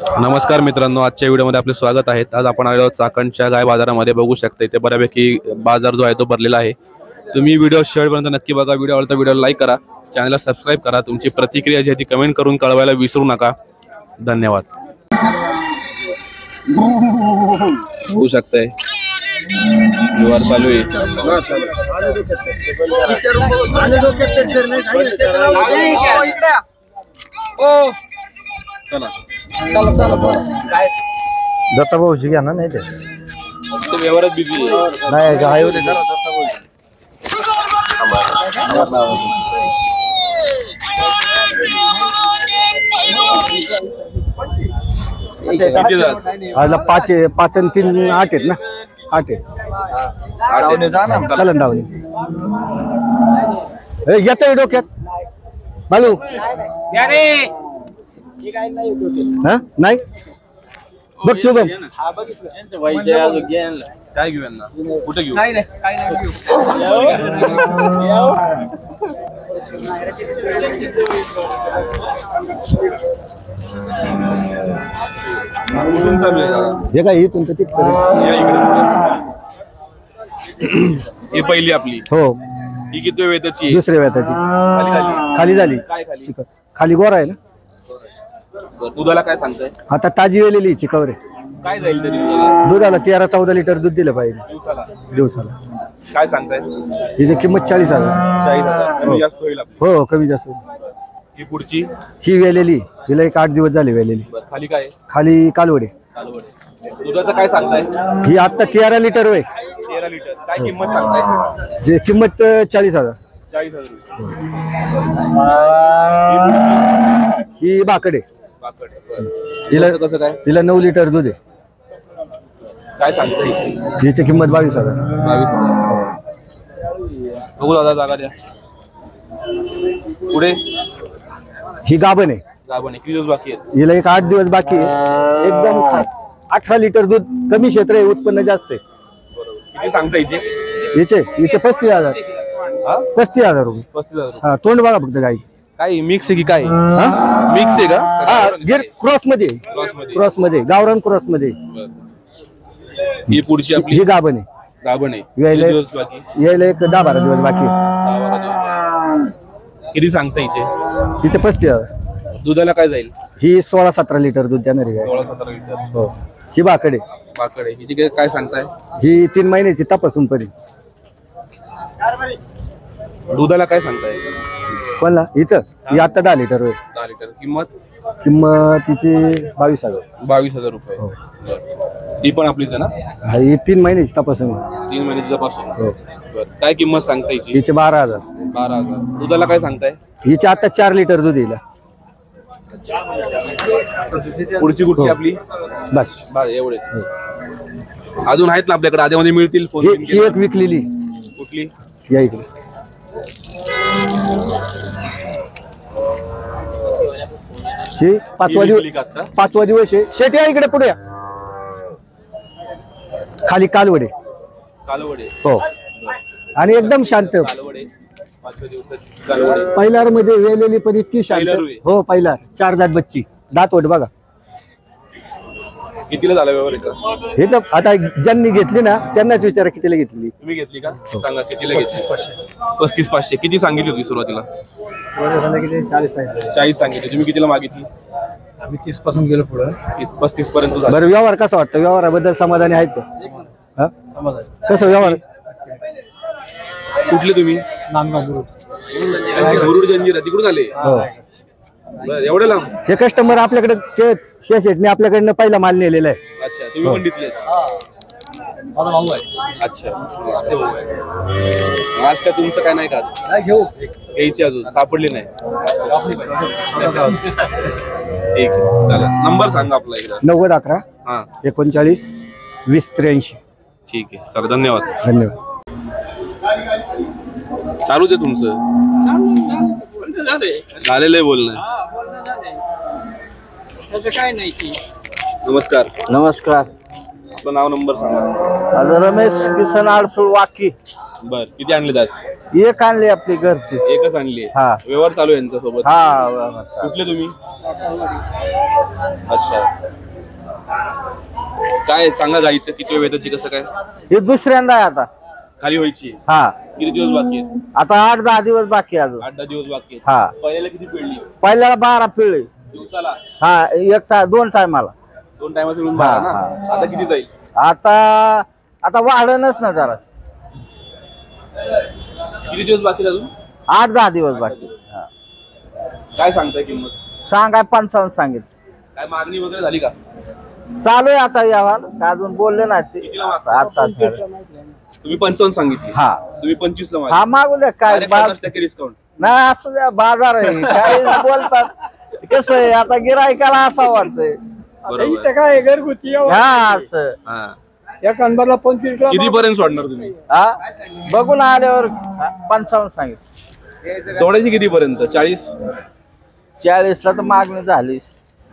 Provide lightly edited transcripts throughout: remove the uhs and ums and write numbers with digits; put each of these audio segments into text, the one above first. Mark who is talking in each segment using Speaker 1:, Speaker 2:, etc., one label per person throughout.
Speaker 1: नमस्कार मित्रांनो, आजच्या व्हिडिओमध्ये आपले स्वागत आहे। आज आपण आलो चाकणच्या गाय बाजारामध्ये। बघू शकता इथे बऱ्यापैकी बाजार जो आहे तो भरलेला आहे। तुम्ही व्हिडिओ शेवटपर्यंत नक्की बघा। व्हिडिओ आवडला तर व्हिडिओला लाईक करा, चॅनलला सबस्क्राइब करा। तुमची प्रतिक्रिया जी आहे ती कमेंट करून कळवायला विसरू नका। धन्यवाद। बघू शकताय व्यवहार चालू आहे।
Speaker 2: दत्ता भाऊशी घ्या ना, नाही ते
Speaker 1: व्यवहारात बिझी
Speaker 2: नाही गाय होते जरा दत्ता भाऊ आज 5 आणि 3 8 आहेत ना। 8 आहेत चलन डावणी येतोय डोक्यात बालू नाही बघ शुभम
Speaker 1: काय घेऊ यांना, कुठे घेऊ?
Speaker 2: हे काय इथून तर
Speaker 1: ही पहिली आपली
Speaker 2: हो।
Speaker 1: ही किती वेताची?
Speaker 2: दुसऱ्या वेताची खाली झाली।
Speaker 1: काय खाली?
Speaker 2: खाली गोरा आहे ना।
Speaker 1: दुधाला काय सांगताय?
Speaker 2: आता ताजी वेलेली चिकवरे
Speaker 1: काय जाईल तरी
Speaker 2: दुधाला 13-14 लिटर दूध दिलं पाहिजे दिवसाला।
Speaker 1: काय सांगताय?
Speaker 2: हिची किंमत 40,000।
Speaker 1: 40,000 कमी जास्त होईल आपली?
Speaker 2: हो कमी जास्त होईल।
Speaker 1: ही पुढची
Speaker 2: ही वेलेली, हिला एक 8 दिवस झाले वेलेली।
Speaker 1: खाली काय?
Speaker 2: खाली कालवडे।
Speaker 1: दुधाचं काय सांगताय?
Speaker 2: ही आता 13 लिटर होय।
Speaker 1: 13 लिटर काय किंमत सांगताय?
Speaker 2: जे किंमत 40,000।
Speaker 1: 40,000
Speaker 2: ही बाकडे
Speaker 1: हिला कसं काय?
Speaker 2: हिला 9 लिटर दूध आहे।
Speaker 1: काय सांगताय?
Speaker 2: हिची किंमत 22,000।
Speaker 1: 22,000 बघू दादा, जागा द्या। पुढे
Speaker 2: ही गाभण आहे।
Speaker 1: गाभण किती दिवस बाकी आहेत?
Speaker 2: हिला एक 8 दिवस बाकी आहे। एकदम खास 18 लिटर दूध, कमी क्षेत्र आहे, उत्पन्न जास्त आहे।
Speaker 1: किती सांगता हिचे?
Speaker 2: हिचे 35,000। 35,000 रुपये।
Speaker 1: 35,000
Speaker 2: हा तोंड बघा फक्त गायची।
Speaker 1: काय मिक्स आहे की काय? मिक्स आहे का?
Speaker 2: हा गिर क्रॉस मध्ये गावरान क्रॉस मध्ये।
Speaker 1: ही पुढची आपली
Speaker 2: ही गाभण आहे।
Speaker 1: गाभण आहे।
Speaker 2: यायला
Speaker 1: किती दिवस बाकी?
Speaker 2: यायला एक 10-12 दिवस बाकी आहे।
Speaker 1: 10-12 दिवस। किती सांगता हिचे?
Speaker 2: हिचे 35,000।
Speaker 1: दुधाला काय जाईल?
Speaker 2: ही 16-17 लिटर दूध देणार आहे।
Speaker 1: 16-17 लिटर
Speaker 2: हो। ही बाकडे
Speaker 1: हिची काय सांगताय?
Speaker 2: ही 3 महिन्याची तपासून परी।
Speaker 1: दुधाला काय सांगताय?
Speaker 2: कोणला? हिचं ही आता 10 लिटर होय।
Speaker 1: 10 लिटर
Speaker 2: किंमत हिची 22,000।
Speaker 1: 22,000 रुपये।
Speaker 2: हो।
Speaker 1: ती पण आपलीच आहे ना?
Speaker 2: ही 3 महिन्याची तपासून।
Speaker 1: 3 महिन्याची तपासून।
Speaker 2: हो।
Speaker 1: काय किंमत सांगताय हिची?
Speaker 2: हिचे 12,000।
Speaker 1: 12,000 दुधाला काय सांगताय?
Speaker 2: हिचे आता 4 लिटर दूध येईल।
Speaker 1: पुढची कुठली आपली?
Speaker 2: बस
Speaker 1: एवढे अजून आहेत ना आपल्याकडे? आधीमध्ये मिळतील?
Speaker 2: ही एक विकलेली।
Speaker 1: कुठली?
Speaker 2: या इकडे ही 5वा दिवस आहे। शेट या इकडे पुढे या। खाली कालवडे हो। आणि एकदम शांत। पहिल्यार मध्ये वेलेली पण इतकी शांत हो। पहिला 4 दात बच्ची, दात वट बघा।
Speaker 1: कितीला झाला व्यवहार?
Speaker 2: हे तर आता ज्यांनी घेतली ना त्यांनाच विचारा कितीला घेतली।
Speaker 1: तुम्ही घेतली का? सांगा कितीला घेतली? 35,500 किती सांगितली होती सुरुवातीला? 40 सांगितली। तुम्ही कितीला मागितली?
Speaker 2: आम्ही 30 पासून गेलो पुढे
Speaker 1: 35 पर्यंत झालं।
Speaker 2: बरं व्यवहार कसा वाटतं? व्यवहाराबद्दल समाधानी आहेत का? कसं व्यवहार?
Speaker 1: कुठले तुम्ही? मुरुड जंजिरा तिकडून आले?
Speaker 2: हो।
Speaker 1: एवढं लांब?
Speaker 2: हे कस्टमर आपल्याकडे ते शेटने आपल्याकडनं पहिला माल नेलेला आहे।
Speaker 1: अच्छा, तुम्ही पण तिथलेच? अच्छा, आज काय तुमचं काय नाही का?
Speaker 2: घेऊ
Speaker 1: घ्यायची अजून सापडली नाही? ठीक आहे, चला नंबर सांगा आपला एकदा।
Speaker 2: 9011
Speaker 1: हा
Speaker 2: 39 20 83।
Speaker 1: ठीक आहे, चला धन्यवाद।
Speaker 2: धन्यवाद।
Speaker 1: चालू दे तुमचं। झालेलं आहे बोलणं।
Speaker 3: काय नाही की।
Speaker 1: नमस्कार।
Speaker 2: नमस्कार।
Speaker 1: आपलं नाव नंबर सांगा।
Speaker 2: रमेश किसन आडसूळ वाकी।
Speaker 1: बर किती आणले आज?
Speaker 2: एक आणली आपली घरची.
Speaker 1: एकच आणली.
Speaker 2: हा.
Speaker 1: व्यवहार चालू आहे यांच्या सोबत.
Speaker 2: हा.
Speaker 1: कुठले तुम्ही? अच्छा. काय सांगा गाईचं किती वेळेची कसं काय?
Speaker 2: हे दुसऱ्यांदा आहे आता.
Speaker 1: खाली व्हायची.
Speaker 2: हा.
Speaker 1: किती दिवस बाकी आहेत?
Speaker 2: आता 8-10 दिवस बाकी आहे अजून.
Speaker 1: 8-10 दिवस बाकी आहेत.
Speaker 2: हा.
Speaker 1: पहिल्याला किती पिळली?
Speaker 2: पहिल्याला 12 पिळले
Speaker 1: दिवसाला.
Speaker 2: हा. एक 2 टायमाला.
Speaker 1: 2 टायमाला मिळून 12 ना. आता किती जाईल?
Speaker 2: आता वाढणच ना जरा.
Speaker 1: किती दिवस बाकी अजून?
Speaker 2: 8-10 दिवस बाकी.
Speaker 1: काय सांगताय किंमत?
Speaker 2: सांगाय 55 सांगितलं.
Speaker 1: काय मागणी वगैरे झाली का?
Speaker 2: चालू आहे आता यावर. अजून बोलले नाही ते.
Speaker 1: कितीला मागता?
Speaker 2: आता
Speaker 1: तुम्ही 55 सांगितली.
Speaker 2: हा.
Speaker 1: तुम्ही 25 ला
Speaker 2: हा
Speaker 1: मागितली.
Speaker 2: मागू द्या काय.
Speaker 1: 50% डिस्काउंट.
Speaker 2: नाही असू द्या. बाजार आहे काय बोलतात. कसं आहे आता गिरायकाला असं वाटतंय.
Speaker 1: बरोबर.
Speaker 3: काय घरगुती
Speaker 2: हा असं.
Speaker 1: हा.
Speaker 3: एक अनबरला 25
Speaker 1: किती पर्यंत सोडणार तुम्ही?
Speaker 2: हा बघून आल्यावर 55 सांगितलं.
Speaker 1: सोडायची किती पर्यंत? 40?
Speaker 2: 40ला तर मागणी झाली.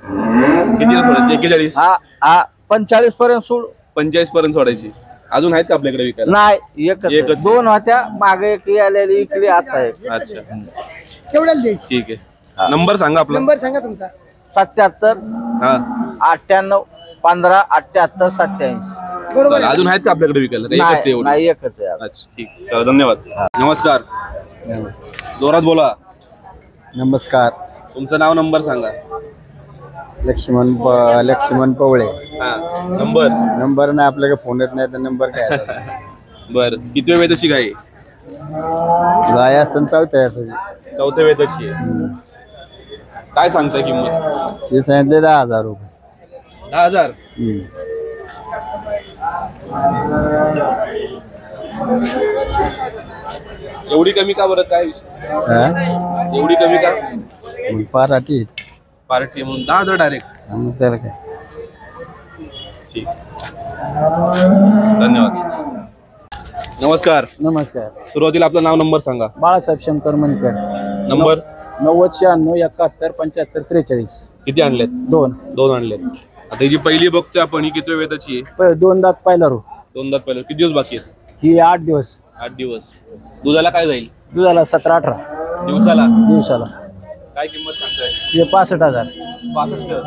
Speaker 1: कितीला सोडायची? 41?
Speaker 2: हा 45 पर्यंत सोड.
Speaker 1: 45 पर्यंत सोडायची. अजून आहेत का आपल्याकडे विकायला?
Speaker 2: नाही एकच
Speaker 1: एकच.
Speaker 2: 2 होत्या मागे एक आलेली इकडे आता एक.
Speaker 1: अच्छा
Speaker 3: केवढ्याला द्यायची?
Speaker 1: ठीक आहे. नंबर सांगा आपला.
Speaker 3: नंबर सांगा तुमचा.
Speaker 2: 77
Speaker 1: हा
Speaker 2: 98 15 78 87.
Speaker 3: बरोबर
Speaker 1: चालेल. अजून आहेत का आपल्याकडे विकायला? एकच आहे एवढं?
Speaker 2: नाही एकच आहे.
Speaker 1: अच्छा ठीक. चला, धन्यवाद. नमस्कार. जोरात बोला.
Speaker 2: नमस्कार.
Speaker 1: तुमचं नाव नंबर सांगा.
Speaker 2: लक्ष्मण पवळे.
Speaker 1: हा नंबर.
Speaker 2: नंबर नाही आपल्याकडे फोन येत नाही तर नंबर काय.
Speaker 1: बर किती वेळ तशी गाय?
Speaker 2: गाय असताना चालतंय.
Speaker 1: चौथ्या वेताची आहे. काय सांगताय किंमत?
Speaker 2: ते सांगितले 10,000 रुपये.
Speaker 1: 10,000. एवढी कमी का बरं? काय एवढी कमी का?
Speaker 2: पाराठी
Speaker 1: पार्टी म्हणून 10,000 डायरेक्ट.
Speaker 2: त्याला काय.
Speaker 1: ठीक. धन्यवाद. नमस्कार.
Speaker 2: नमस्कार.
Speaker 1: सुरुवातीला आपलं नाव नंबर सांगा.
Speaker 2: बाळासाहेब शंकर मनकर.
Speaker 1: नंबर
Speaker 2: 90 96 71 75 43.
Speaker 1: किती आणलेत?
Speaker 2: 2
Speaker 1: आणलेत. आता ही जी पहिली बघतोय आपण ही किती वेताची आहे?
Speaker 2: 2 दात पाहिला रो.
Speaker 1: 2 दात पहिलं. किती दिवस बाकी आहेत?
Speaker 2: ही 8 दिवस.
Speaker 1: 8 दिवस. दुधाला काय जाईल?
Speaker 2: दुधाला 17-18
Speaker 1: दिवसाला?
Speaker 2: दिवसाला.
Speaker 1: काय किंमत सांगताय?
Speaker 2: हे 65,000.
Speaker 1: 65.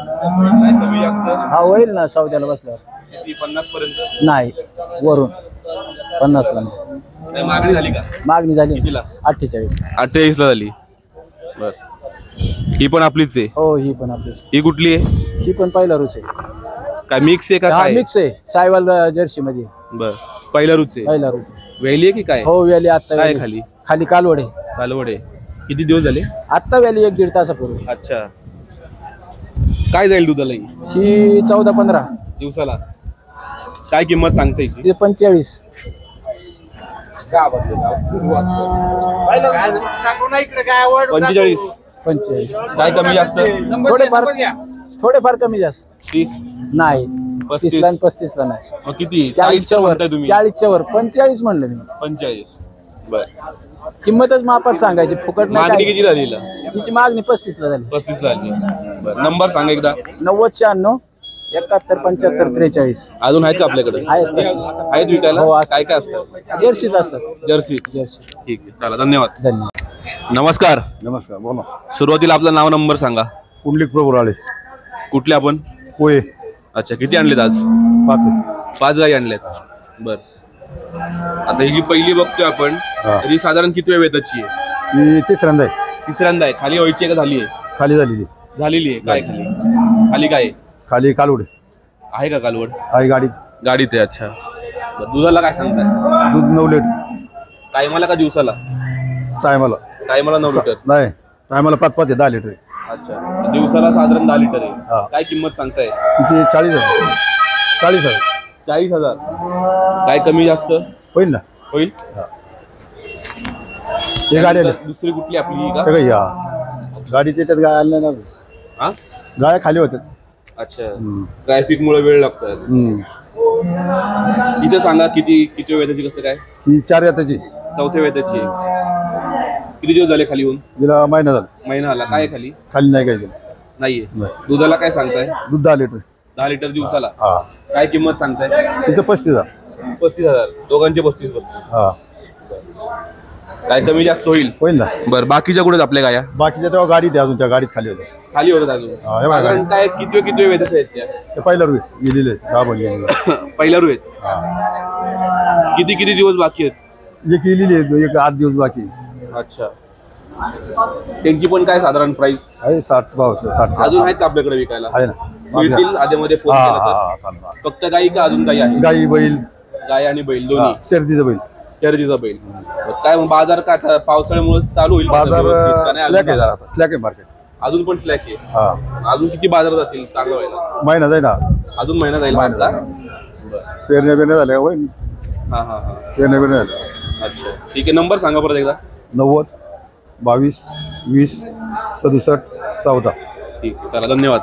Speaker 1: काय कमी जास्त?
Speaker 2: हा होईल ना सौद्याला बसल्यावर.
Speaker 1: किती? 50 पर्यंत?
Speaker 2: नाही वरून 50 ला नाही.
Speaker 1: काय मागणी झाली का?
Speaker 2: मागणी झाली
Speaker 1: कितीला?
Speaker 2: 48.
Speaker 1: 28 ला झाली. बर ही पण आपलीच आहे?
Speaker 2: हो ही पण आपली.
Speaker 1: ही कुठली आहे?
Speaker 2: ही पण पहिला रूच आहे.
Speaker 1: काय मिक्स आहे का
Speaker 2: हा
Speaker 1: काय?
Speaker 2: मिक्स आहे. सायवाल जर्सी मध्ये
Speaker 1: बर पहिला रूच आहे.
Speaker 2: पहिला रूच.
Speaker 1: वेली आहे की काय?
Speaker 2: हो वेली आता.
Speaker 1: काय खाली?
Speaker 2: खाली कालवडे.
Speaker 1: कालवडे. किती दिवस झाले?
Speaker 2: आता वेली 1-1.5 तासापूर्वी.
Speaker 1: अच्छा. काय जाईल दुधाला
Speaker 2: ही 14-15
Speaker 1: दिवसाला? काय किंमत सांगता याची?
Speaker 2: ते 45.
Speaker 1: 45.
Speaker 2: 45.
Speaker 1: काय कमी जास्त?
Speaker 2: थोडेफार कमी जास्त.
Speaker 1: 30?
Speaker 2: नाही
Speaker 1: 35?
Speaker 2: 30 ला आणि 35 ला नाही.
Speaker 1: मग किती?
Speaker 2: 40च्या
Speaker 1: 40
Speaker 2: वर.
Speaker 1: म्हणताय तुम्ही?
Speaker 2: 40च्या वर 45 म्हणलं मी.
Speaker 1: 45. बर
Speaker 2: किंमतच मापात सांगायची. फुकट नाही
Speaker 1: मागणी
Speaker 2: काय.
Speaker 1: किती झाली हिला?
Speaker 2: तिची मागणी 35 ला झाली.
Speaker 1: 35 ला झाली. बर नंबर सांगा एकदा.
Speaker 2: 90 96 71 75 43.
Speaker 1: अजून आहेत का आपल्याकडे? आहेत विकायला?
Speaker 2: हो, असतात.
Speaker 1: काय काय असतं?
Speaker 2: जर्सीच असतात.
Speaker 1: जर्सी.
Speaker 2: जर्सी.
Speaker 1: ठीक आहे. चला धन्यवाद.
Speaker 2: धन्यवाद.
Speaker 1: नमस्कार.
Speaker 4: नमस्कार बोला.
Speaker 1: सुरुवातीला आपलं नाव नंबर सांगा.
Speaker 4: कुंडलिक प्रभू राळे.
Speaker 1: कुठले आपण?
Speaker 4: पोहे.
Speaker 1: अच्छा किती आणलेत आज? 5 गाई आणल्यात. बर आता ही जी पहिली बघतोय आपण
Speaker 4: हा.
Speaker 1: तरी साधारण किती वेळ वेताची आहे?
Speaker 4: ही तिसऱ्यांदा आहे.
Speaker 1: तिसऱ्यांदा आहे. खाली व्हायची आहे का झाली आहे?
Speaker 4: खाली झाली ती.
Speaker 1: झालेली आहे. काय खाली? खाली काय आहे?
Speaker 4: खाली कालवड
Speaker 1: आहे का कालवड?
Speaker 4: आहे गाडीत.
Speaker 1: गाडीत आहे. अच्छा बरं, दुधाला काय सांगताय?
Speaker 4: दूध 9 लिटर.
Speaker 1: टायमाला का दिवसाला?
Speaker 4: टायमाला
Speaker 1: टायमाला 9 लिटर.
Speaker 4: नाही टायमाला 5-5 आहे 10 लिटर आहे.
Speaker 1: अच्छा दिवसाला साधारण 10 लिटर आहे.
Speaker 4: हा.
Speaker 1: काय किंमत सांगताय?
Speaker 4: तिथे 40,000. 40,000
Speaker 1: 40,000. काय कमी जास्त
Speaker 4: होईल ना.
Speaker 1: होईल?
Speaker 4: हे गाडी आली.
Speaker 1: दुसरी कुठली आपली का?
Speaker 4: हे काय या गाडी त्याच्यात गाय आल्या ना.
Speaker 1: हा
Speaker 4: गाय खाली होत्यात.
Speaker 1: अच्छा ट्रॅफिक मुळे वेळ लागतोय. इथे सांगा किती किती वेळाची कसं काय?
Speaker 4: ही 4 येताची.
Speaker 1: चौथ्या वेताची आहे. किती दिवस झाले खाली होऊन?
Speaker 4: तिला महिना झाला.
Speaker 1: महिना आला. काय खाली?
Speaker 4: खाली नाही काय दिलं.
Speaker 1: नाहीये.
Speaker 4: नाही.
Speaker 1: दुधाला काय सांगताय?
Speaker 4: दूध 10 लिटर.
Speaker 1: 10 लिटर दिवसाला.
Speaker 4: हा
Speaker 1: काय किंमत सांगताय?
Speaker 4: तिचं 35,000.
Speaker 1: 35,000. दोघांचे 35.
Speaker 4: हा
Speaker 1: काय कमी जास्त होईल?
Speaker 4: होईल ना.
Speaker 1: बरं, बाकीच्या कुठे आपल्या गाया?
Speaker 4: बाकीच्या तेव्हा गाडीत आहे, अजून त्या गाडीत खाली होत्या.
Speaker 1: खाली होतात अजून.
Speaker 4: हा, हे बघा
Speaker 1: साधारण काय किती वेळेस आहेत त्या?
Speaker 4: ते पहिल्या रुई गेलेले आहेत, गाभण गेलेले.
Speaker 1: पहिल्या रू आहेत.
Speaker 4: हा.
Speaker 1: किती दिवस बाकी आहेत?
Speaker 4: एक गेलेली आहे, एक 8 दिवस बाकी
Speaker 1: अच्छा. त्यांची पण काय साधारण प्राइस
Speaker 4: आहे. 60 भाव होतं, 60
Speaker 1: अजून आहेत का आपल्याकडे विकायला?
Speaker 4: आहे ना.
Speaker 1: मिळतील आधीमध्ये फोन
Speaker 4: हा
Speaker 1: केला तर?
Speaker 4: हा चालेल.
Speaker 1: फक्त गाई का अजून काही आहे?
Speaker 4: गाई बैल,
Speaker 1: गाय आणि बैल
Speaker 4: हा,
Speaker 1: दोन्ही?
Speaker 4: शर्यतीचं बैल.
Speaker 1: शर्यतीचा बैल. काय मग बाजार का आता पावसाळ्यामुळे चालू होईल?
Speaker 4: बाजार
Speaker 1: व्यवस्थित का नाही?
Speaker 4: स्लॅक आहे जरा, स्लॅक आहे मार्केट.
Speaker 1: अजून पण स्लॅक आहे.
Speaker 4: हा,
Speaker 1: अजून किती बाजार जातील चांगलं व्हायला?
Speaker 4: महिना जाईल ना.
Speaker 1: अजून महिना जाईल
Speaker 4: महिना
Speaker 1: आमचा?
Speaker 4: जाईल. पेरण्या झाल्या होईल.
Speaker 1: हा हा हा.
Speaker 4: पेरण्या झाल्या.
Speaker 1: अच्छा ठीक आहे. नंबर सांगा परत एकदा.
Speaker 4: 90 22 20 67 14.
Speaker 1: ठीक आहे, चला धन्यवाद.